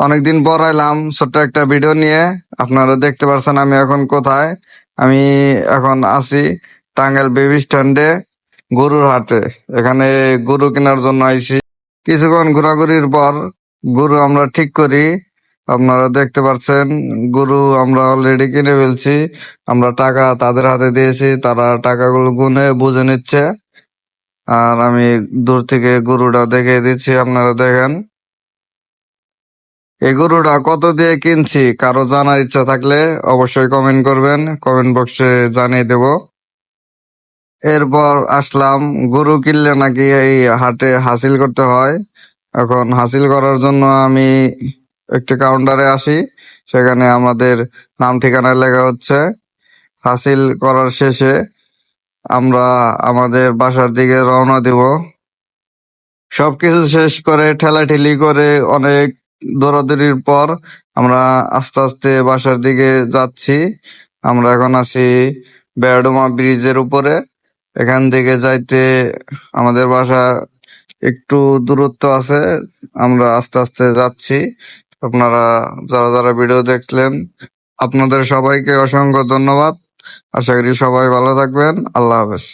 অনেকদিন পর এলাম ছোট্ট একটা ভিডিও নিয়ে। আপনারা দেখতে পাচ্ছেন আমি এখন কোথায়। আমি এখন আছি টাঙ্গাইল বেবি স্ট্যান্ডে, গরুর হাটে। এখানে গরু কেনার জন্য আইছি। কিছুক্ষণ ঘোরাঘুরির পর গরু আমরা ঠিক করি। আপনারা দেখতে পাচ্ছেন গরু আমরা অলরেডি কিনে ফেলছি। আমরা টাকা তাদের হাতে দিয়েছি, তারা টাকাগুলো গুনে বুঝে নিচ্ছে। আর আমি দূর থেকে গরুটা দেখে দিচ্ছি, আপনারা দেখেন। এই গরুটা কত দিয়ে কিনছি কারো জানার ইচ্ছা থাকলে অবশ্যই কমেন্ট করবেন, কমেন্ট বক্সে জানিয়ে দেব। এরপর আসলাম, গরু কিনলে নাকি এই হাটে হাসিল করতে হয়। এখন হাসিল করার জন্য আমি একটি কাউন্টারে আসি। সেখানে আমাদের নাম ঠিকানা লেখা হচ্ছে। হাসিল করার শেষে আমরা আমাদের বাসার দিকে রওনা দিব। সবকিছু শেষ করে ঠেলাঠেলি করে অনেক দৌড়াদৌড়ির পর আমরা আস্তে আস্তে বাসার দিকে যাচ্ছি। আমরা এখন আছি বেড়াডোমা ব্রিজের উপরে। এখান থেকে যাইতে আমাদের বাসা একটু দূরত্ব আছে। আমরা আস্তে আস্তে যাচ্ছি। আপনারা যারা যারা ভিডিও দেখলেন, আপনাদের সবাইকে অসংখ্য ধন্যবাদ। আশা করি সবাই ভালো থাকবেন। আল্লাহ হাফেজ।